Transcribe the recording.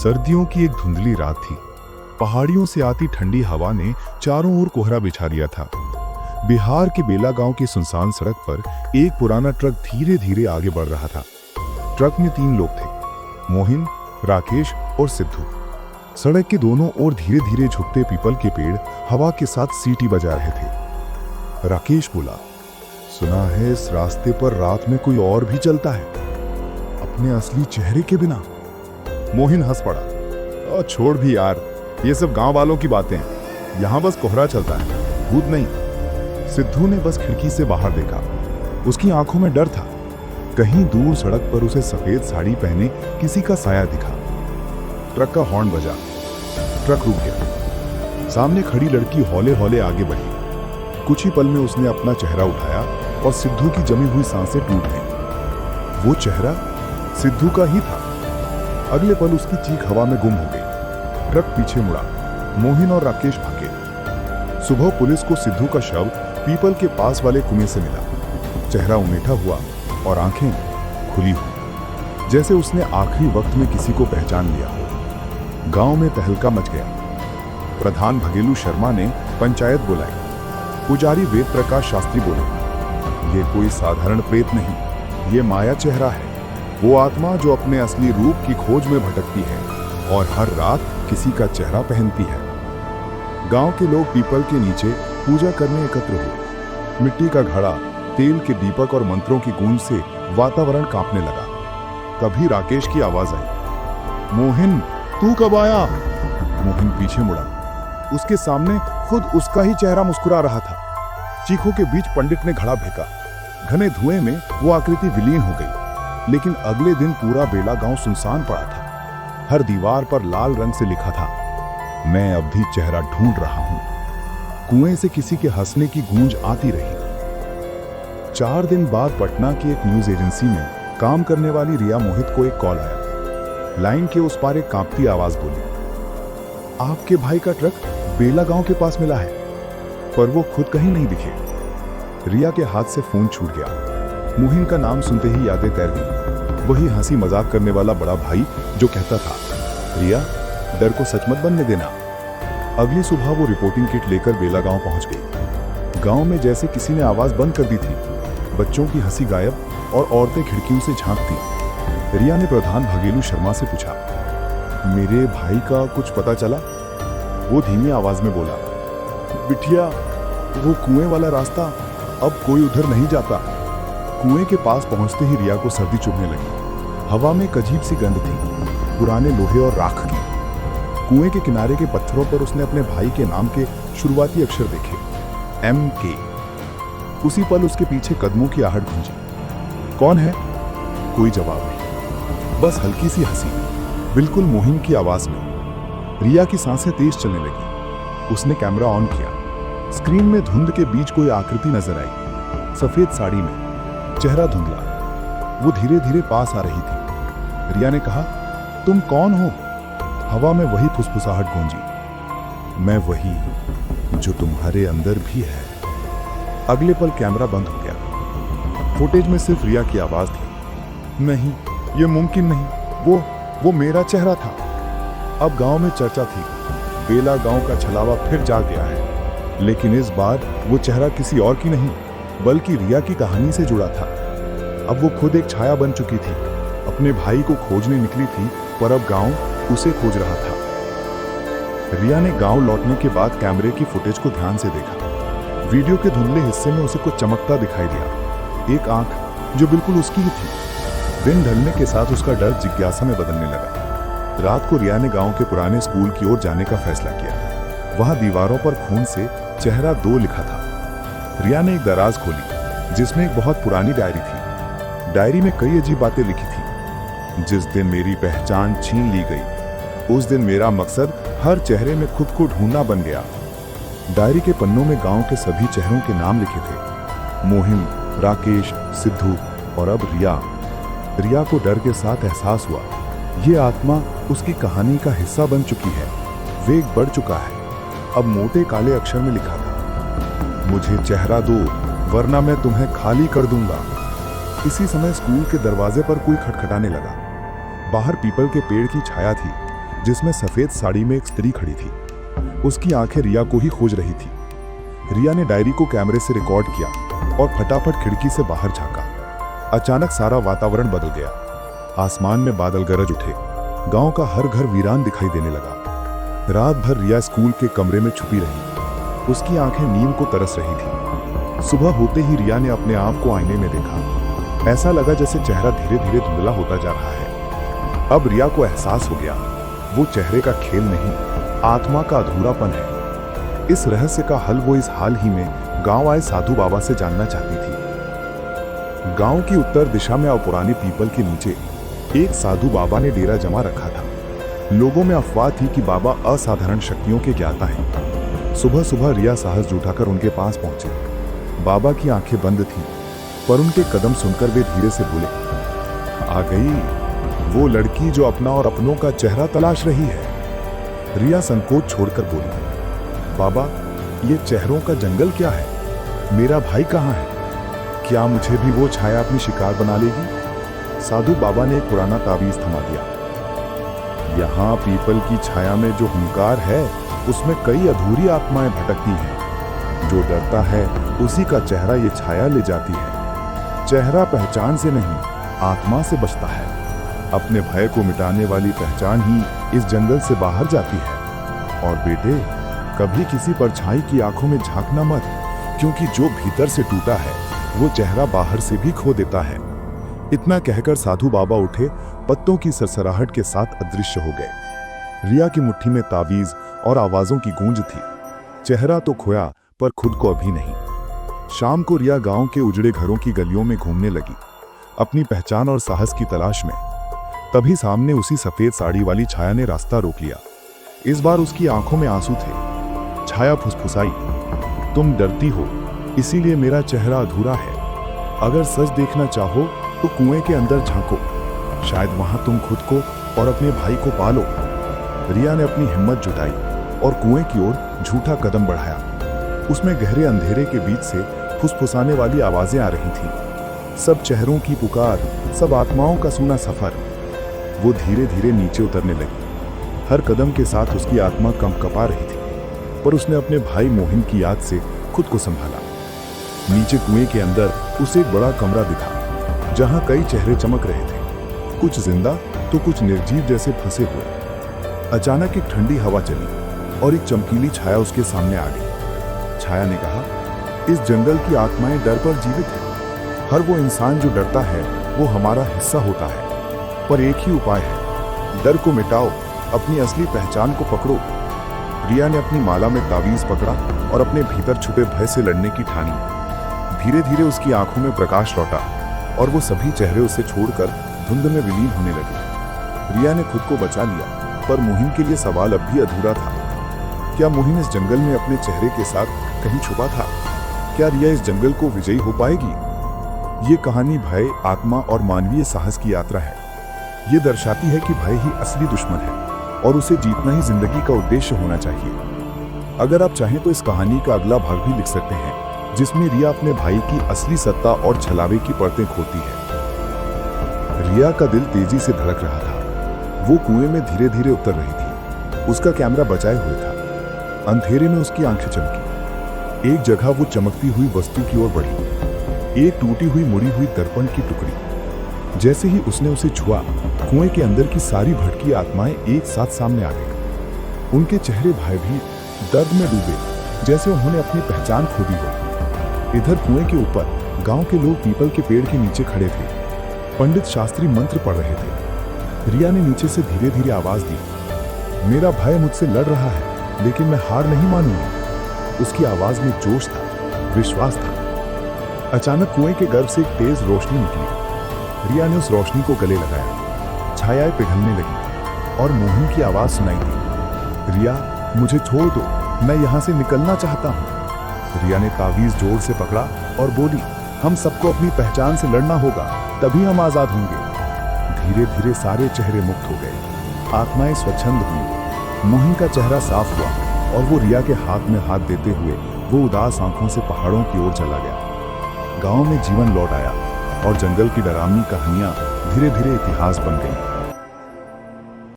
सर्दियों की एक धुंधली रात थी। पहाड़ियों से आती ठंडी हवा ने चारों ओर कोहरा बिछा दिया था। बिहार के बेला गांव की सुनसान सड़क पर एक पुराना ट्रक धीरे धीरे आगे बढ़ रहा था। ट्रक में 3 लोग थे, मोहिन, राकेश और सिद्धू। सड़क के दोनों ओर धीरे धीरे झुकते पीपल के पेड़ हवा के साथ सीटी बजा रहे थे। राकेश बोला, सुना है इस रास्ते पर रात में कोई और भी चलता है, अपने असली चेहरे के बिना। मोहिन हंस पड़ा, छोड़ भी यार, ये सब गांव वालों की बातें हैं, यहां बस कोहरा चलता है, भूत नहीं। सिद्धू ने बस खिड़की से बाहर देखा। उसकी आंखों में डर था। कहीं दूर सड़क पर उसे सफेद साड़ी पहने किसी का साया दिखा। ट्रक का हॉर्न बजा, ट्रक रुक गया। सामने खड़ी लड़की हौले हौले आगे बढ़ी। कुछ ही पल में उसने अपना चेहरा उठाया और सिद्धू की जमी हुई सांसें टूट गईं। वो चेहरा सिद्धू का ही था। अगले पल उसकी चीख हवा में गुम हो गई। ट्रक पीछे मुड़ा। मोहिन और राकेश भागे। सुबह पुलिस को सिद्धू का शव पीपल के पास वाले कुएं से मिला। चेहरा उमेठा हुआ और आंखें खुली हुई, जैसे उसने आखिरी वक्त में किसी को पहचान लिया हो। गांव में तहलका मच गया। प्रधान भगेलू शर्मा ने पंचायत बुलाई। पुजारी वेद प्रकाश शास्त्री बोले, ये कोई साधारण प्रेत नहीं, ये माया चेहरा है, वो आत्मा जो अपने असली रूप की खोज में भटकती है और हर रात किसी का चेहरा पहनती है। गांव के लोग पीपल के नीचे पूजा करने एकत्र हुए। मिट्टी का घड़ा, तेल के दीपक और मंत्रों की गूंज से वातावरण कांपने लगा। तभी राकेश की आवाज आई, मोहिन, तू कब आया? मोहिन पीछे मुड़ा। उसके सामने खुद उसका ही चेहरा मुस्कुरा रहा था। चीखों के बीच पंडित ने घड़ा फेंका। घने धुएं में वो आकृति विलीन हो गई। लेकिन अगले दिन पूरा बेला गांव सुनसान पड़ा था। हर दीवार पर लाल रंग से लिखा था, मैं अब भी चेहरा ढूंढ रहा हूं। कुएं से किसी के हंसने की गूंज आती रही। 4 दिन बाद पटना की एक न्यूज एजेंसी में काम करने वाली रिया मोहित को एक कॉल आया। लाइन के उस पार एक कांपती आवाज बोली, आपके भाई का ट्रक बेला गांव के पास मिला है, पर वो खुद कहीं नहीं दिखे। रिया के हाथ से फोन छूट गया। मोहिन का नाम सुनते ही यादें तैर गई। वही हंसी मजाक करने वाला बड़ा भाई जो कहता था, रिया, डर को सच मत बनने देना। अगली सुबह वो रिपोर्टिंग किट लेकर बेला गांव पहुंच गई। गांव में जैसे किसी ने आवाज बंद कर दी थी। बच्चों की हंसी गायब और औरतें खिड़कियों से झांकती। रिया ने प्रधान भगेलू शर्मा से पूछा, मेरे भाई का कुछ पता चला? वो धीमी आवाज में बोला, बिटिया, वो कुएं वाला रास्ता अब कोई उधर नहीं जाता। कुएं के पास पहुंचते ही रिया को सर्दी चुभने लगी। हवा में एक अजीब सी गंध थी, पुराने लोहे और राख की। कुएं के किनारे के पत्थरों पर उसने अपने भाई के नाम के शुरुआती अक्षर देखे, MK। उसी पल उसके पीछे कदमों की आहट गूंजी। कौन है? कोई जवाब नहीं, बस हल्की सी हंसी, बिल्कुल मोहिन की आवाज में। रिया की सांसें तेज चलने लगी। उसने कैमरा ऑन किया। स्क्रीन में धुंध के बीच कोई आकृति नजर आई, सफेद साड़ी में, चेहरा धुंधला। वो धीरे धीरे पास आ रही थी। रिया ने कहा, तुम कौन हो? हवा में वही फुसफुसाहट गूंजी, मैं वही जो तुम्हारे अंदर भी है। अगले पल कैमरा बंद हो गया। फुटेज में सिर्फ रिया की आवाज थी, नहीं, ये मुमकिन नहीं, वो मेरा चेहरा था। अब गांव में चर्चा थी, बेला गांव का छलावा फिर जाग गया है। लेकिन इस बार वो चेहरा किसी और की नहीं, बल्कि रिया की कहानी से जुड़ा था। अब वो खुद एक छाया बन चुकी थी। अपने भाई को खोजने निकली थी, पर अब गांव उसे खोज रहा था। रिया ने गांव लौटने के बाद कैमरे की फुटेज को ध्यान से देखा। वीडियो के धुंधले हिस्से में उसे कुछ चमकता दिखाई दिया, एक आंख जो बिल्कुल उसकी ही थी। दिन ढलने के साथ उसका डर जिज्ञासा में बदलने लगा। रात को रिया ने गांव के पुराने स्कूल की ओर जाने का फैसला किया। वहां दीवारों पर खून से चेहरा 2 लिखा था। रिया ने एक दराज खोली, जिसमें एक बहुत पुरानी डायरी थी। डायरी में कई अजीब बातें लिखी थी। जिस दिन मेरी पहचान छीन ली गई, उस दिन मेरा मकसद हर चेहरे में खुद को ढूंढना बन गया। डायरी के पन्नों में गांव के सभी चेहरों के नाम लिखे थे, मोहिन, राकेश, सिद्धू और अब रिया। रिया को डर के साथ एहसास हुआ, ये आत्मा उसकी कहानी का हिस्सा बन चुकी है। वेग बढ़ चुका है। अब मोटे काले अक्षर में लिखा था, मुझे चेहरा दो, वरना मैं तुम्हें खाली कर दूंगा। इसी समय स्कूल के दरवाजे पर कोई खटखटाने लगा। बाहर पीपल के पेड़ की छाया थी। जिसमें सफेद साड़ी में एक स्त्री खड़ी थी। उसकी आंखें रिया को ही खोज रही थी। रिया ने डायरी को कैमरे से रिकॉर्ड किया और फटाफट खिड़की से बाहर झांका। अचानक सारा वातावरण बदल गया। आसमान में बादल गरज उठे। गांव का हर घर वीरान दिखाई देने लगा। रात भर रिया स्कूल के कमरे में छुपी रही। उसकी आंखें नींद को तरस रही थी। सुबह होते ही रिया ने अपने आप को आईने में देखा। ऐसा लगा जैसे चेहरा धीरे धीरे धुंधला होता जा रहा है। अब रिया को एहसास हो गया, वो चेहरे का खेल नहीं, आत्मा का अधूरापन है। इस रहस्य का हल वो इस हाल ही में गांव आए साधु बाबा से जानना चाहती थी। गांव की उत्तर दिशा में पुराने पीपल के नीचे एक साधु बाबा ने डेरा जमा रखा था। लोगों में अफवाह थी कि बाबा असाधारण शक्तियों के ज्ञाता हैं। सुबह सुबह रिया साहस जुटाकर उनके पास पहुंचे। बाबा की आंखें बंद थीं, पर उनके कदम सुनकर वे धीरे से बोले, आ गई वो लड़की जो अपना और अपनों का चेहरा तलाश रही है। रिया संकोच छोड़कर बोली, बाबा ये चेहरों का जंगल क्या है? मेरा भाई कहाँ है? क्या मुझे भी वो छाया अपनी शिकार बना लेगी? साधु बाबा ने एक पुराना तावीज थमा दिया। यहाँ पीपल की छाया में जो हुंकार है, उसमें कई अधूरी आत्माएं भटकती हैं। जो डरता है उसी का चेहरा ये छाया ले जाती है। चेहरा पहचान से नहीं, आत्मा से बचता है। अपने भय को मिटाने वाली पहचान ही इस जंगल से बाहर जाती है। और बेटे, कभी किसी परछाई की आंखों में झांकना मत, क्योंकि जो भीतर से टूटा है वो चेहरा बाहर से भी खो देता है। इतना कहकर साधु बाबा उठे, पत्तों की सरसराहट के साथ अदृश्य हो गए। रिया की मुट्ठी में तावीज और आवाजों की गूंज थी। चेहरा तो खोया, पर खुद को अभी नहीं। शाम को रिया गांव के उजड़े घरों की गलियों में घूमने लगी, अपनी पहचान और साहस की तलाश में। तभी सामने उसी सफेद साड़ी वाली छाया ने रास्ता रोक लिया। इस बार उसकी आंखों में आंसू थे। छाया फुसफुसाई, तुम डरती हो, इसीलिए मेरा चेहरा अधूरा है। अगर सच देखना चाहो तो कुएं के अंदर झांको, शायद वहां तुम खुद को और अपने भाई को पालो। रिया ने अपनी हिम्मत जुटाई और कुएं की ओर झूठा कदम बढ़ाया। उसमें गहरे अंधेरे के बीच से फुसफुसाने वाली आवाजें आ रही थीं। सब चेहरों की पुकार, सब आत्माओं का सूना सफर। वो धीरे धीरे नीचे उतरने लगी। हर कदम के साथ उसकी आत्मा कंपकपा रही थी, पर उसने अपने भाई मोहिन की याद से खुद को संभाला। नीचे कुएं के अंदर उसे एक बड़ा कमरा दिखा, जहां कई चेहरे चमक रहे थे, कुछ जिंदा तो कुछ निर्जीव जैसे फंसे हुए। अचानक एक ठंडी हवा चली और एक चमकीली छाया उसके सामने आ गई। छाया ने कहा, इस जंगल की आत्माएं डर पर जीवित हैं। हर वो इंसान जो डरता है वो हमारा हिस्सा होता है। पर एक ही उपाय है, डर को मिटाओ, अपनी असली पहचान को पकड़ो। रिया ने अपनी माला में तावीज पकड़ा और अपने भीतर छुपे भय से लड़ने की ठानी। धीरे धीरे उसकी आंखों में प्रकाश लौटा और वो सभी चेहरे उसे छोड़कर धुंध में विलीन होने लगे। रिया ने खुद को बचा लिया, पर मोहिन के लिए सवाल अब भी अधूरा था। क्या मोहिन इस जंगल में अपने चेहरे के साथ कहीं छुपा था? क्या रिया इस जंगल को विजयी हो पाएगी? ये कहानी भय, आत्मा और मानवीय साहस की यात्रा है। ये दर्शाती है कि भय ही असली दुश्मन है और उसे जीतना ही जिंदगी का उद्देश्य होना चाहिए। अगर आप चाहें तो इस कहानी का अगला भाग भी लिख सकते हैं, जिसमें रिया अपने भाई की असली सत्ता और छलावे की परतें खोती है। रिया का दिल तेजी से धड़क रहा था। वो कुएं में धीरे धीरे उतर रही थी। उसका कैमरा बचाए हुए था। अंधेरे में उसकी आंखें चमकी। एक जगह वो चमकती हुई वस्तु की ओर बढ़ी, एक टूटी हुई मुड़ी हुई दर्पण की टुकड़ी। जैसे ही उसने उसे छुआ, कुएं के अंदर की सारी भटकी आत्माएं एक साथ सामने आ गई। उनके चेहरे भयभीत, दर्द में डूबे, जैसे उन्होंने अपनी पहचान खो दी हो। इधर कुएं के ऊपर गांव के लोग पीपल के पेड़ के नीचे खड़े थे। पंडित शास्त्री मंत्र पढ़ रहे थे। रिया ने नीचे से धीरे धीरे आवाज दी, मेरा भाई मुझसे लड़ रहा है, लेकिन मैं हार नहीं मानूंगी। उसकी आवाज में जोश था, विश्वास था। अचानक कुएं के गर्भ से एक तेज रोशनी निकली। रिया ने उस रोशनी को गले लगाया। छायाएं पिघलने लगी और मोहन की आवाज सुनाई दी, रिया मुझे छोड़ दो, मैं यहां से निकलना चाहता हूं। रिया ने तावीज जोर से पकड़ा और बोली, हम सबको अपनी पहचान से लड़ना होगा, तभी हम आजाद होंगे। धीरे धीरे सारे चेहरे मुक्त हो गए। आत्माएं स्वच्छंद हुई। मोहिन का चेहरा साफ हुआ और वो रिया के हाथ में हाथ देते हुए वो उदास आंखों से पहाड़ों की ओर चला गया। गांव में जीवन लौट आया और जंगल की डरावनी कहानियां धीरे धीरे इतिहास बन गईं।